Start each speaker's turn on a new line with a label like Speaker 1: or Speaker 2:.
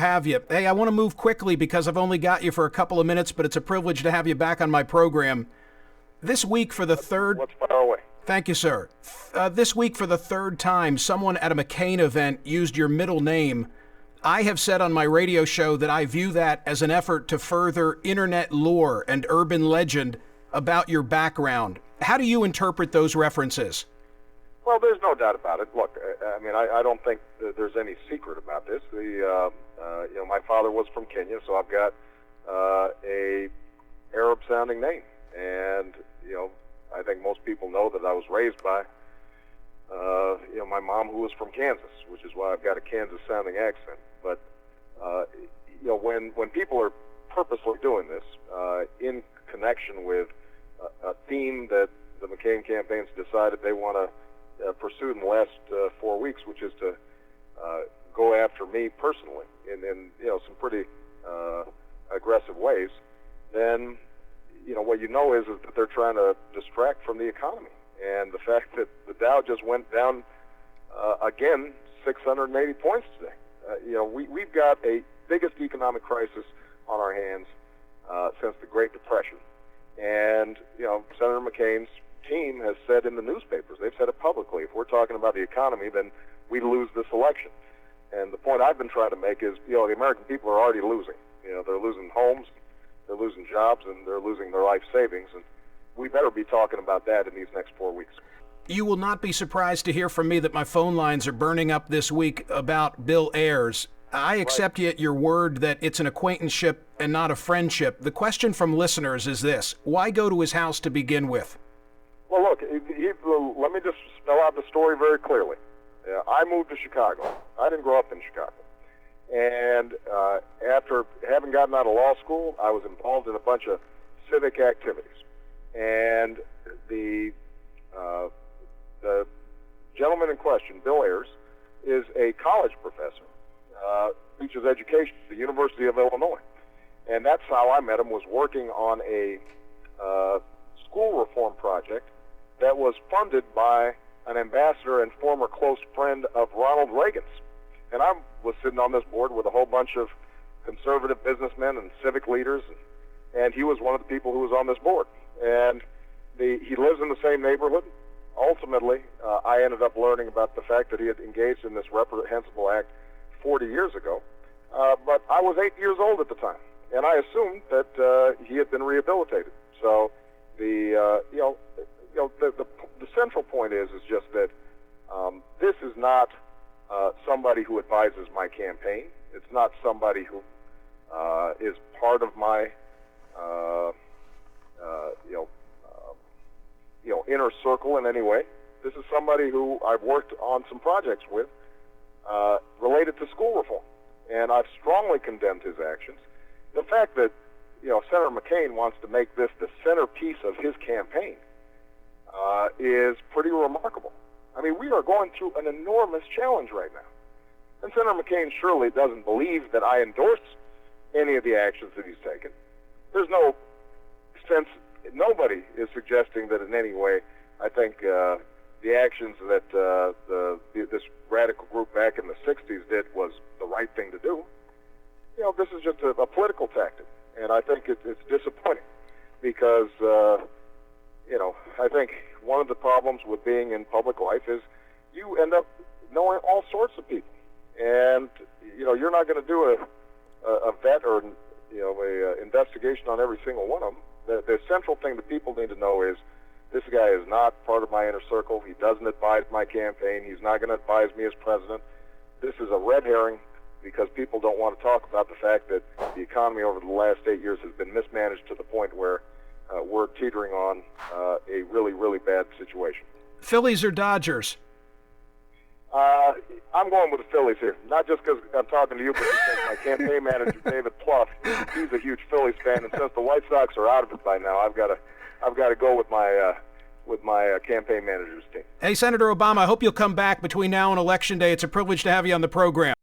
Speaker 1: Have you? Hey, I want to move quickly because I've only got you for a couple of minutes, but it's a privilege to have you back on my program. This week for the third...
Speaker 2: Let's fire away.
Speaker 1: Thank you, sir. This week for the third time, someone at a McCain event used your middle name. I have said on my radio show that I view that as an effort to further internet lore and urban legend about your background. How do you interpret those references?
Speaker 2: Well, there's no doubt about it. Look, I don't think that there's any secret about this. My father was from Kenya, so I've got a Arab-sounding name, and I think most people know that I was raised by my mom, who was from Kansas, which is why I've got a Kansas-sounding accent. But when people are purposely doing this in connection with a theme that the McCain campaign's decided they want to pursue in the last 4 weeks, which is to go after me personally in some pretty aggressive ways, then what is that they're trying to distract from the economy. And the fact that the Dow just went down again 680 points today. We've got a biggest economic crisis on our hands since the Great Depression. And Senator McCain's team has said in the newspapers, they've said it publicly, if we're talking about the economy, then we lose this election. And the point I've been trying to make is, the American people are already losing. They're losing homes, they're losing jobs, and they're losing their life savings. And we better be talking about that in these next 4 weeks.
Speaker 1: You will not be surprised to hear from me that my phone lines are burning up this week about Bill Ayers. I accept your word that it's an acquaintanceship and not a friendship. The question from listeners is this: why go to his house to begin with?
Speaker 2: Well, look, let me just spell out the story very clearly. I moved to Chicago. I didn't grow up in Chicago. And after having gotten out of law school, I was involved in a bunch of civic activities. And the gentleman in question, Bill Ayers, is a college professor, teaches education at the University of Illinois. And that's how I met him, was working on a school reform project that was funded by an ambassador and former close friend of Ronald Reagan's. And I was sitting on this board with a whole bunch of conservative businessmen and civic leaders, and he was one of the people who was on this board. And he lives in the same neighborhood. Ultimately, I ended up learning about the fact that he had engaged in this reprehensible act 40 years ago. But I was 8 years old at the time, and I assumed that he had been rehabilitated. So the central point is just that this is not somebody who advises my campaign. It's not somebody who is part of my inner circle in any way. This is somebody who I've worked on some projects with related to school reform, and I've strongly condemned his actions. The fact that Senator McCain wants to make this the centerpiece of his campaign is pretty remarkable. I mean, we are going through an enormous challenge right now. And Senator McCain surely doesn't believe that I endorse any of the actions that he's taken. There's no sense, nobody is suggesting that in any way I think the actions that this radical group back in the 60s did was the right thing to do. This is just a political tactic. And I think it's disappointing because, I think one of the problems with being in public life is you end up knowing all sorts of people. And, you're not going to do a vet or, a investigation on every single one of them. The central thing that people need to know is this guy is not part of my inner circle. He doesn't advise my campaign. He's not going to advise me as president. This is a red herring because people don't want to talk about the fact that the economy over the last 8 years has been mismanaged to the point where we're teetering on a really, really bad situation.
Speaker 1: Phillies or Dodgers?
Speaker 2: I'm going with the Phillies here, not just because I'm talking to you, but because my campaign manager, David Pluff, he's a huge Phillies fan, and since the White Sox are out of it by now, I've got to go with my campaign manager's team.
Speaker 1: Hey, Senator Obama, I hope you'll come back between now and Election Day. It's a privilege to have you on the program.